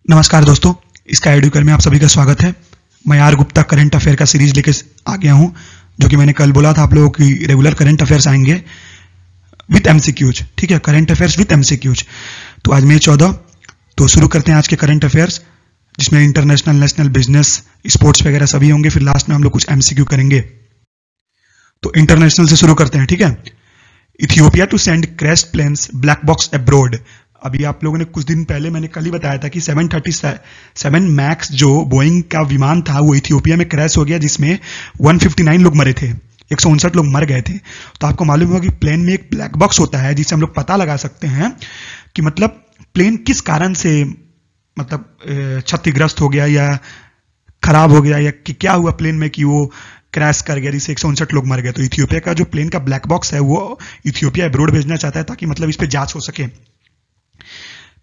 नमस्कार दोस्तों, इसका एडुकर में आप सभी का स्वागत है। मैं आर गुप्ता करंट अफेयर का सीरीज लेके आ गया हूं, जो कि मैंने कल बोला था आप लोगों की रेगुलर करंट अफेयर्स आएंगे विथ एमसीक्यूज। ठीक है, करंट अफेयर्स विथ एमसीक्यूज। तो आज मई 14, तो शुरू करते हैं आज के करंट अफेयर्स, जिसमें इंटरनेशनल, नेशनल, बिजनेस, स्पोर्ट्स वगैरह सभी होंगे। फिर लास्ट में हम लोग कुछ एमसीक्यू करेंगे। तो इंटरनेशनल से शुरू करते हैं। ठीक है, Ethiopia to send crash planes black box abroad. अभी आप लोगों ने कुछ दिन पहले, मैंने कल ही बताया था कि 737 मैक्स जो बोइंग का विमान था वो इथियोपिया में क्रैश हो गया, जिसमें 159 लोग मरे थे, 159 लोग मर गए थे। तो आपको मालूम होगा कि प्लेन में एक ब्लैक बॉक्स होता है, जिससे हम लोग पता लगा सकते हैं कि मतलब प्लेन किस कारण से मतलब क्षतिग्रस्त हो गया या खराब हो गया, या कि क्या हुआ प्लेन में कि वो क्रैश कर गया, जिससे 159 लोग मर गए। तो इथियोपिया का जो प्लेन का ब्लैक बॉक्स है वो इथियोपिया अब्रॉड भेजना चाहता है, ताकि मतलब इस पे जांच हो सके।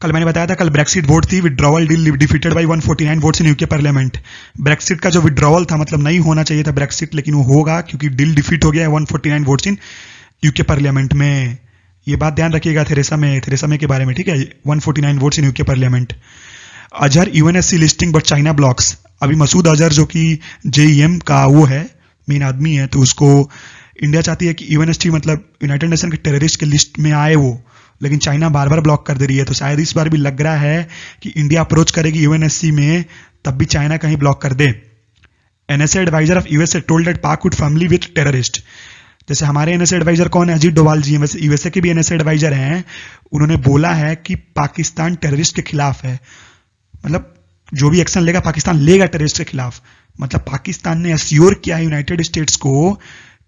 कल मैंने बताया था, कल ब्रेक्सिट वोट थी, withdrawal deal defeated by 149 votes in UK parliament. Brexit का जो विड्रॉवल था, मतलब नहीं होना चाहिए था ब्रेक्सिट, लेकिन वो होगा क्योंकि डील डिफीट हो गया है 149 वोट्स इन यूके पार्लियामेंट में। ये बात ध्यान रखिएगा थेरेसा मे के बारे में। ठीक है, 149 votes in UK parliament. Azhar UNSC listing but China blocks. अभी मसूद अजहर जो कि जेईएम का वो है, मेन आदमी है, तो उसको इंडिया चाहती है कि यूएनएससी मतलब यूनाइटेड नेशन के टेररिस्ट के लिस्ट में आए वो, लेकिन चाइना बार बार ब्लॉक कर दे रही है। तो शायद इस बार भी लग रहा है कि इंडिया अप्रोच करेगी यूएनएससी में, तब भी चाइना कहीं ब्लॉक कर दे। NSA adviser of USA told that Pak would family with terrorist. जैसे हमारे एनएसए एडवाइजर कौन है, अजीत डोभाल जी हैं, वैसे यूएसए के भी एनएसए एडवाइजर हैं। उन्होंने बोला है कि पाकिस्तान टेररिस्ट के खिलाफ है, मतलब जो भी एक्शन लेगा पाकिस्तान लेगा टेररिस्ट के खिलाफ। मतलब पाकिस्तान ने एश्योर किया है यूनाइटेड स्टेट्स को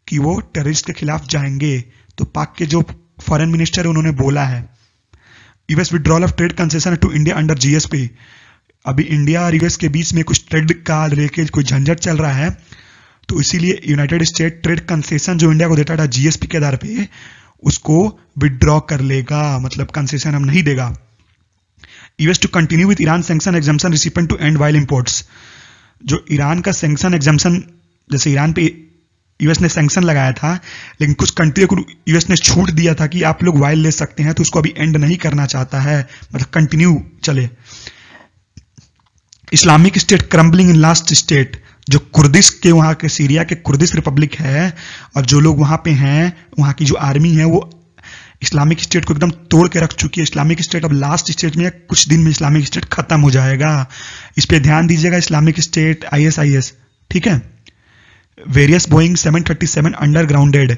कि वो टेररिस्ट के खिलाफ जाएंगे। तो पाक के जो फॉरेन मिनिस्टर उन्होंने बोला है। US withdrawal of trade concession to India under GSP. अभी इंडिया और यूएस के बीच में कुछ ट्रेड का लेके कोई झंझट चल रहा है, तो इसीलिए यूनाइटेड स्टेट ट्रेड कंसेशन जो इंडिया को देता था जीएसपी के आधार पे, उसको विड्रॉ कर लेगा, मतलब कंसेशन हम नहीं देगा। US to continue with Iran sanction exemption recipient to end while imports. जो ईरान का सैंक्शन एग्जम्पशन, जैसे ईरान पे यूएस ने सैंक्शन लगाया था, लेकिन कुछ कंट्री को यूएस ने छूट दिया था कि आप लोग वाइल ले सकते हैं, तो उसको अभी एंड नहीं करना चाहता है, मतलब कंटिन्यू चले। Islamic state crumbling in last state. जो कुर्दिश के वहां के सीरिया के कुर्दिश रिपब्लिक है, और जो लोग वहां पे हैं, वहां की जो आर्मी है, वो इस्लामिक स्टेट को एकदम तोड़ के रख चुकी है। इस्लामिक स्टेट अब लास्ट स्टेज में, कुछ दिन में इस्लामिक स्टेट खत्म हो जाएगा। इस पे ध्यान दीजिएगा, इस्लामिक स्टेट ISIS। ठीक है, वेरियस बोइंग 737 अंडरग्राउंडेड।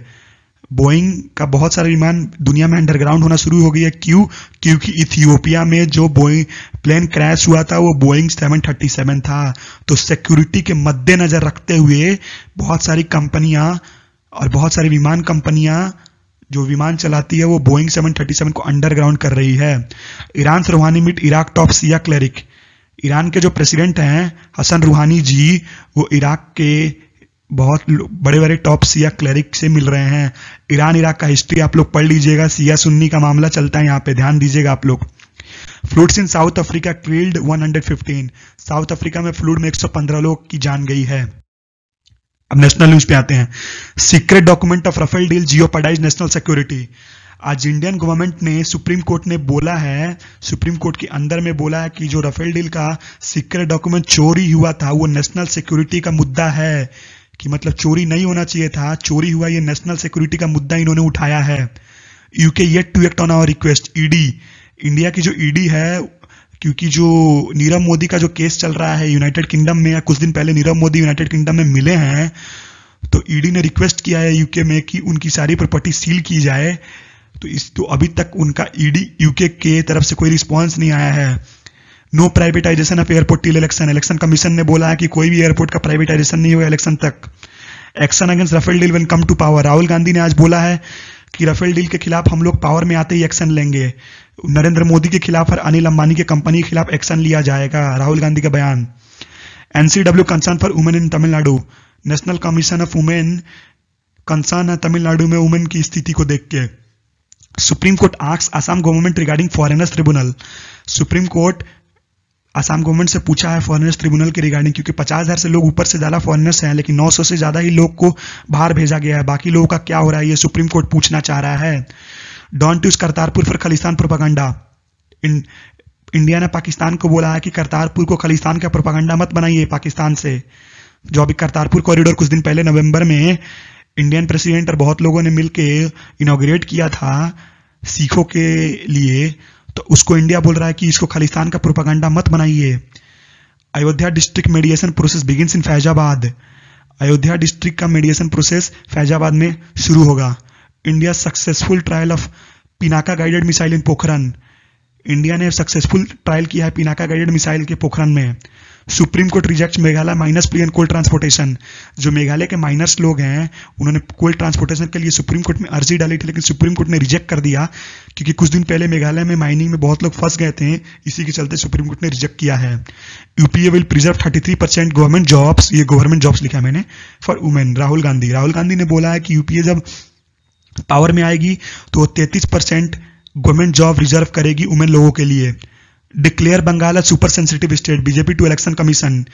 बोइंग का बहुत सारे विमान दुनिया में अंडरग्राउंड होना शुरू हो गई है। क्यों? क्योंकि इथियोपिया में जो बोइंग प्लेन क्रैश हुआ था वो बोइंग 737 था। तो सिक्योरिटी के मद्देनजर रखते हुए बहुत सारी कंपनियां और बहुत सारी विमान कंपनियां जो विमान चलाती है वो बोइंग 737 को अंडरग्राउंड कर रही है। ईरान से Rouhani meet Iraq top Shia cleric. Iran के जो प्रेसिडेंट हैं हसन रूहानी जी, वो इराक के बहुत बड़े बड़े टॉप सिया क्लेरिक से मिल रहे हैं। ईरान इराक का हिस्ट्री आप लोग पढ़ लीजिएगा, सिया सुन्नी का मामला चलता है यहाँ पे, ध्यान दीजिएगा आप लोग। Floods in South Africa killed 115। South Africa में फ्लूड में 115 लोग की जान गई है। अब नेशनल न्यूज पे आते हैं। Secret document of Rafale deal jeopardise national security. आज इंडियन गवर्नमेंट ने, सुप्रीम कोर्ट ने बोला है, सुप्रीम कोर्ट के अंदर में बोला है कि जो राफेल डील का सीक्रेट डॉक्यूमेंट चोरी हुआ था वो नेशनल सिक्योरिटी का मुद्दा है, कि मतलब चोरी नहीं होना चाहिए था, चोरी हुआ, ये नेशनल सिक्योरिटी का मुद्दा इन्होंने उठाया है। UK yet to act on our request. ED, India की जो ईडी है, क्योंकि जो नीरव मोदी का जो केस चल रहा है यूनाइटेड किंगडम में, कुछ दिन पहले नीरव मोदी यूनाइटेड किंगडम में मिले हैं, तो ईडी ने रिक्वेस्ट किया है यूके में कि उनकी सारी प्रॉपर्टी सील की जाए। तो अभी तक उनका ईडी यूके के तरफ से कोई रिस्पॉन्स नहीं आया है। No privatisation of airport till election. Election commission ने बोला है कि कोई भी एयरपोर्ट का प्राइवेटाइजेशन नहीं होगा इलेक्शन तक। Action against Rafale deal when come to power. Rahul Gandhi ने आज बोला है कि राफेल डील के खिलाफ हम लोग पावर में आते ही एक्शन लेंगे। नरेंद्र मोदी के खिलाफ और अनिल अंबानी की कंपनी के खिलाफ एक्शन लिया जाएगा, राहुल गांधी का बयान। NCW concern for women in Tamil Nadu. National commission of women concern है तमिलनाडु में वुमेन की स्थिति को देख के। Supreme court asks Assam government regarding foreigners tribunal. Supreme court Assam government से पूछा है फॉरेनर्स ट्रिब्यूनल के रिगार्डिंग, क्योंकि 50,000 से लोग ऊपर से ज्यादा फॉरेनर्स हैं, लेकिन 900 से ज्यादा ही लोग को बाहर भेजा गया है। बाकी लोगों का क्या हो रहा है ये सुप्रीम कोर्ट पूछना चाह रहा है। Don't use Kartarpur for Khalistan propaganda. India ने पाकिस्तान को बोला है कि करतारपुर को खालिस्तान का प्रोपागंडा मत बनाइए पाकिस्तान से। जो अभी करतारपुर कॉरिडोर कुछ दिन पहले नवंबर में इंडियन प्रेसिडेंट और बहुत लोगों ने मिलके इनॉग्रेट किया था सिखों के लिए, तो उसको इंडिया बोल रहा है कि इसको खालिस्तान का प्रोपागंडा मत बनाइए। Ayodhya district mediation process begins in Faizabad. Ayodhya district का मेडिएशन प्रोसेस फैजाबाद में शुरू होगा। India successful trial of Pinaka guided missile in Pokhran. India ने सक्सेसफुल ट्रायल किया है पिनाका गाइडेड मिसाइल के पोखरन में। Supreme Court reject Meghalaya miners plea and coal transportation. जो मेघालय के माइनर्स लोग हैं उन्होंने कोल ट्रांसपोर्टेशन के लिए सुप्रीम कोर्ट में अर्जी डाली थी, लेकिन सुप्रीम कोर्ट ने रिजेक्ट कर दिया, क्योंकि कुछ दिन पहले मेघालय में माइनिंग में बहुत लोग फंस गए थे, इसी के चलते सुप्रीम कोर्ट ने रिजेक्ट किया है। UPA will preserve 33% government jobs, ये गवर्नमेंट जॉब्स लिखा है मैंने, फॉर वुमेन। राहुल गांधी ने बोला है कि यूपीए जब पावर में आएगी तो 33% गवर्नमेंट जॉब रिजर्व करेगी वुमेन लोगों के लिए। Declare Bengal as super sensitive state, BJP to election commission.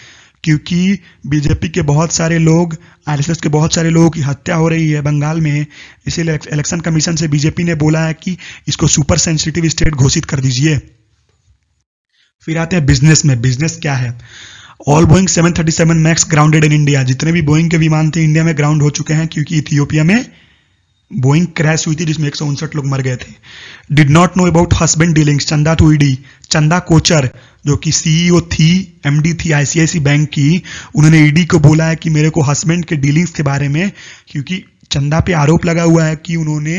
क्योंकि बीजेपी के बहुत सारे लोग, आरएसएस के बहुत सारे लोगों की हत्या हो रही है बंगाल में, इसीलिए इलेक्शन कमीशन से बीजेपी ने बोला है कि इसको सुपर सेंसिटिव स्टेट घोषित कर दीजिए। फिर आते हैं बिजनेस में। बिजनेस क्या है? All Boeing 737 max grounded in India. जितने भी बोइंग के विमान थे इंडिया में ग्राउंड हो चुके हैं, क्योंकि इथियोपिया में बोइंग क्रैश हुई थी जिसमें 159 लोग मर गए थे। Did not know about husband dealings, चंदा टू ईडी। चंदा कोचर जो कि सीईओ थी, एमडी थी आईसीआईसी बैंक की, उन्होंने ईडी को बोला है कि मेरे को हस्बैंड के डीलिंग्स के बारे में, क्योंकि चंदा पे आरोप लगा हुआ है कि उन्होंने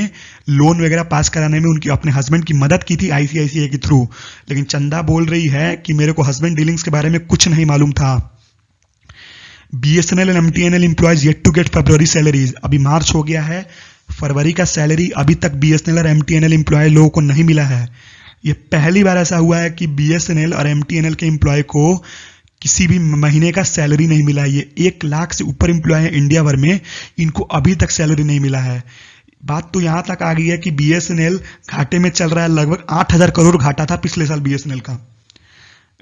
लोन वगैरह पास कराने में उनकी अपने हस्बैंड की मदद की थी आईसीआईसीआई के थ्रू, लेकिन चंदा बोल रही है कि मेरे को हस्बैंड डीलिंग्स के बारे में कुछ नहीं मालूम था। BSNL and MTNL employees yet to get February salaries. अभी मार्च हो गया है, फरवरी का सैलरी अभी तक बीएसएनएल और एमटीएनएल एम्प्लॉय लोगों को नहीं मिला है। ये पहली बार ऐसा हुआ है कि बीएसएनएल और एमटीएनएल के एम्प्लॉय को किसी भी महीने का सैलरी नहीं मिला है। ये 1 लाख से ऊपर एम्प्लॉय है इंडिया भर में, इनको अभी तक सैलरी नहीं मिला है। बात तो यहां तक आ गई है कि बीएसएनएल घाटे में चल रहा है, लगभग 8,000 करोड़ घाटा था पिछले साल बीएसएनएल का।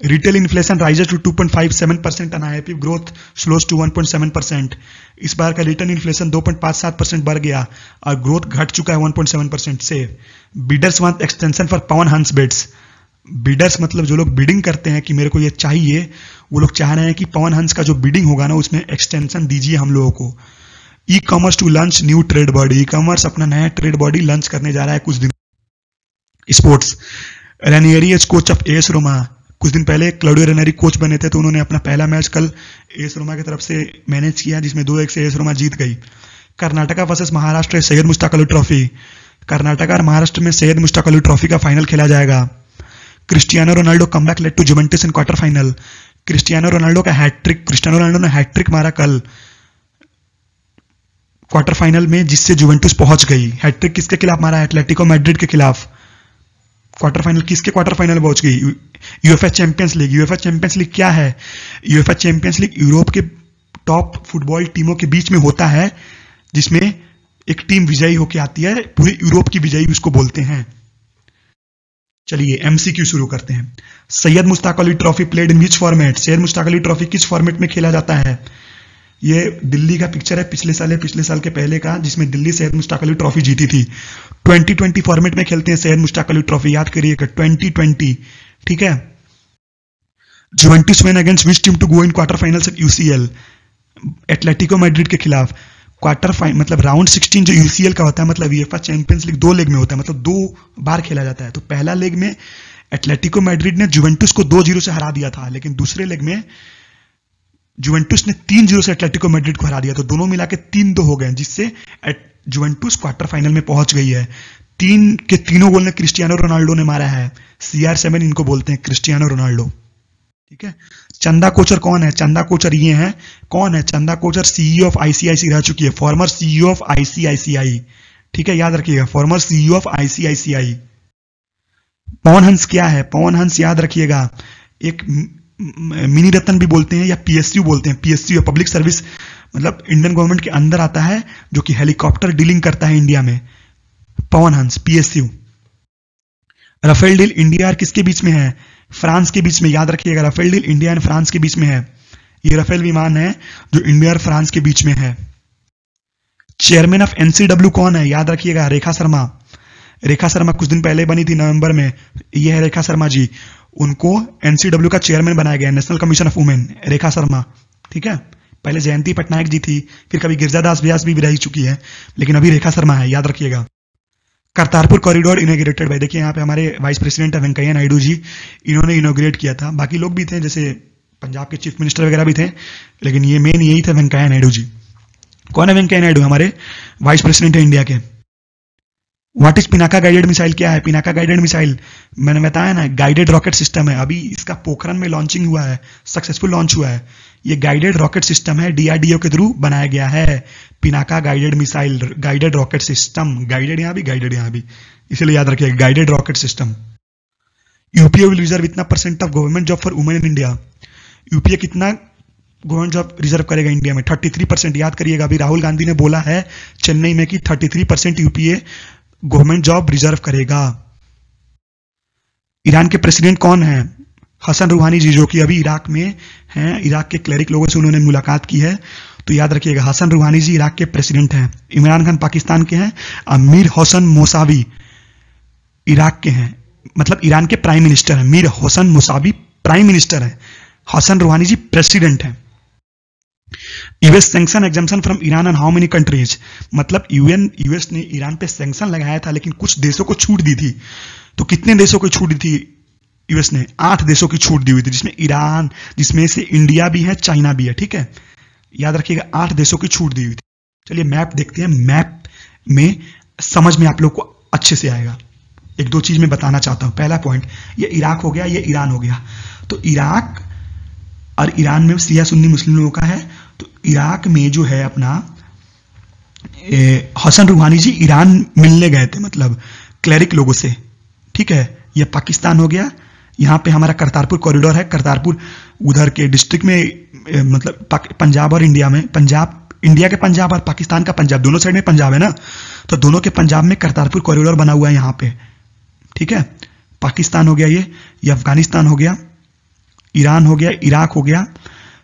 Retail inflation rises to 2.57% and IIP growth slows to 1.7%। इस बार का रिटेल इन्फ्लेशन 2.57% बढ़ गया और ग्रोथ घट चुका है 1.7% से। Bidders want extension for Pawan Hans beads. Bidders मतलब जो लोग बिडिंग करते हैं कि मेरे को ये चाहिए, वो लोग चाह रहे हैं कि पवन हंस का जो बिडिंग होगा ना उसमें एक्सटेंशन दीजिए हम लोगों को। E commerce to launch new trade body. E commerce अपना नया ट्रेड बॉडी लॉन्च करने जा रहा है कुछ दिन। Sports, Ranieri as coach of AS Roma. कुछ दिन पहले क्लाउडियो रेनियरी कोच बने थे, तो उन्होंने अपना पहला मैच कल एएस रोमा की तरफ से मैनेज किया, जिसमें 2-1 से एएस रोमा जीत गई। Karnataka versus Maharashtra Syed Mushtaq Ali trophy. कर्नाटका और महाराष्ट्र में सैयद मुश्ताक अली ट्रॉफी का फाइनल खेला जाएगा। Cristiano Ronaldo comeback led to Juventus in quarter final. Cristiano Ronaldo का हैट्रिक, क्रिस्टियानो रोनाल्डो ने हैट्रिक मारा कल क्वार्टर फाइनल में, जिससे जुवेंटस पहुंच गई। हैट्रिक किसके खिलाफ मारा? एटलेटिको मैड्रिड के खिलाफ। क्वार्टर फाइनल किसके क्वार्टर फाइनल में पहुंच गई? UEFA champions league. UEFA champions league क्या है? यूएफए चैंपियंस लीग यूरोप के टॉप फुटबॉल टीमों के बीच में होता है, जिसमें एक टीम विजयी होकर आती है, पूरे यूरोप की विजयी उसको बोलते हैं। चलिए एमसीक्यू शुरू करते हैं। Syed Mushtaq Ali trophy played in which format? Syed Mushtaq Ali trophy किस फॉर्मेट में खेला जाता है? ये दिल्ली का पिक्चर है, पिछले साल के पहले का, जिसमें दिल्ली सैयद मुश्ताक अली ट्रॉफी जीती थी। 2020 फॉर्मेट में खेलते हैं सैयद मुश्ताक अली ट्रॉफी, याद करिएगा 2020, ठीक है। Juventus win against which team to go in quarter finals at UCL? Atletico Madrid के खिलाफ। क्वार्टर फाइनल मतलब राउंड 16 जो यूसीएल का होता है, मतलब यूएफए चैंपियंस लीग 2 लेग में होता है, मतलब 2 बार खेला जाता है। तो पहला लेग में एटलेटिको मैड्रिड ने जुवेंटस को 2-0 से हरा दिया था, लेकिन दूसरे लेग में जुवेंटस ने 3-0 से एटलेटिको मैड्रिड को हरा दिया, तो दोनों मिला के 3-2 हो गए, जिससे जुवेंटस क्वार्टर फाइनल में पहुंच गई है। 3 के 3 गोल ने क्रिस्टियानो रोनाल्डो ने मारा है। CR7 इनको बोलते हैं, क्रिस्टियानो रोनाल्डो, ठीक है। चंदा कोचर कौन है? चंदा कोचर ये हैं। कौन है Chanda Kochhar? CEO of ICIC रह चुकी है, फॉर्मर सीईओ ऑफ आईसीआईसीआई, ठीक है, याद रखिएगा, farmer CEO of ICICI. Pawan Hans क्या है? पवन हंस याद रखिएगा, एक मिनी रत्न भी बोलते हैं या पीएसयू बोलते हैं। पीएसयू पब्लिक सर्विस, मतलब इंडियन गवर्नमेंट के अंदर आता है, जो कि हेलीकॉप्टर डीलिंग करता है इंडिया में। Pawan Hans PSU. Rafale deal India और किसके बीच में है? फ्रांस के बीच में, याद रखिएगा, Rafale deal India and France के बीच में है। ये राफेल विमान है जो इंडिया और फ्रांस के बीच में है। चेयरमैन ऑफ एनसीडब्ल्यू कौन है? याद रखिएगा, रेखा शर्मा। रेखा शर्मा कुछ दिन पहले बनी थी नवंबर में, ये है रेखा शर्मा जी। उनको एनसीडब्ल्यू का चेयरमैन बनाया गया, national commission of women, Rekha Sharma. ठीक है, पहले जयंती पटनायक जी थी, फिर कभी गिरजादास व्यास भी रह चुकी है, लेकिन अभी रेखा शर्मा है, याद रखिएगा। करतारपुर कॉरिडोर इनॉग्रेटेड भाई, देखिए यहाँ पे हमारे वाइस प्रेसिडेंट है वेंकैया नायडू जी, इन्होंने इनॉग्रेट किया था। बाकी लोग भी थे, जैसे पंजाब के चीफ मिनिस्टर वगैरह भी थे, लेकिन ये मेन यही थे वेंकैया नायडू जी। कौन है वेंकैया नायडू? हमारे वाइस प्रेसिडेंट है इंडिया के। What is Pinaka guided missile? क्या है पिनाका गाइडेड मिसाइल? मैंने बताया ना, गाइडेड रॉकेट सिस्टम है। अभी इसका पोखरण में लॉन्चिंग हुआ है, सक्सेसफुल लॉन्च हुआ है। ये गाइडेड रॉकेट सिस्टम है, डीआरडीओ के थ्रू बनाया गया है। Pinaka guided missile, guided rocket system, guided यहाँ भी, गाइडेड यहाँ भी, इसलिए याद रखिएगा, guided rocket system. UPA will reserve इतना percent of government job for women in India. UPA कितना गवर्नमेंट जॉब रिजर्व करेगा इंडिया में? 33%। याद करिएगा, अभी राहुल गांधी ने बोला है चेन्नई में कि 33% यूपीए गवर्नमेंट जॉब रिजर्व करेगा। ईरान के प्रेसिडेंट कौन है? हसन रूहानी जी, जो कि अभी इराक में हैं। इराक के क्लेरिक लोगों से उन्होंने मुलाकात की है, तो याद रखिएगा, हसन रूहानी जी इराक के प्रेसिडेंट हैं। इमरान खान पाकिस्तान के हैं। मीर होसन मोसावी इराक के हैं, मतलब ईरान के प्राइम मिनिस्टर हैं। मीर होसन मोसावी प्राइम मिनिस्टर हैं, हसन रूहानी जी प्रेसिडेंट हैं। US sanction exemption from Iran and how many countries? मतलब यूएस ने ईरान पे सैंक्शन लगाया था, लेकिन कुछ देशों को छूट दी थी। तो कितने देशों को छूट दी थी यूएस ने? 8 देशों की छूट दी हुई थी, जिसमें ईरान, जिसमें से इंडिया भी है, चाइना भी है। ठीक है, याद रखिएगा, 8 देशों की छूट दी हुई थी। चलिए मैप देखते हैं, मैप में समझ में आप लोग को अच्छे से आएगा। एक दो चीज मैं बताना चाहता हूं। पहला पॉइंट, ये इराक हो गया, ये ईरान हो गया। तो इराक और ईरान में शिया सुन्नी मुस्लिम लोगों का है। तो इराक में जो है अपना हसन रूहानी जी ईरान मिलने गए थे, मतलब क्लेरिक लोगों से। ठीक है, ये पाकिस्तान हो गया। यहाँ पे हमारा करतारपुर कॉरिडोर है। करतारपुर उधर के डिस्ट्रिक्ट में, मतलब पंजाब और इंडिया में, पंजाब, इंडिया के पंजाब और पाकिस्तान का पंजाब, दोनों साइड में पंजाब है ना, तो दोनों के पंजाब में करतारपुर कॉरिडोर बना हुआ है यहाँ पे। ठीक है, पाकिस्तान हो गया, ये अफगानिस्तान हो गया, ईरान हो गया, इराक हो गया।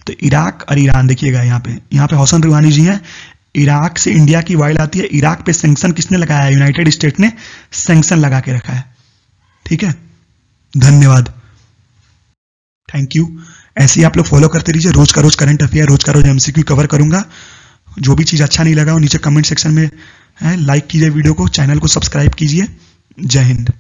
तो इराक और ईरान देखिएगा, यहाँ पे हसन रूहानी जी हैं। इराक से इंडिया की वाइल आती है। इराक पे सैंक्शन किसने लगाया है? यूनाइटेड स्टेट ने सैंक्शन लगा के रखा है। ठीक है, धन्यवाद, थैंक यू। ऐसे ही आप लोग फॉलो करते रहिए। रोज का रोज करंट अफेयर, रोज का रोज एमसीक्यू कवर करूंगा। जो भी चीज अच्छा नहीं लगा वो नीचे कमेंट सेक्शन में लाइक कीजिए, वीडियो को, चैनल को सब्सक्राइब कीजिए। जय हिंद।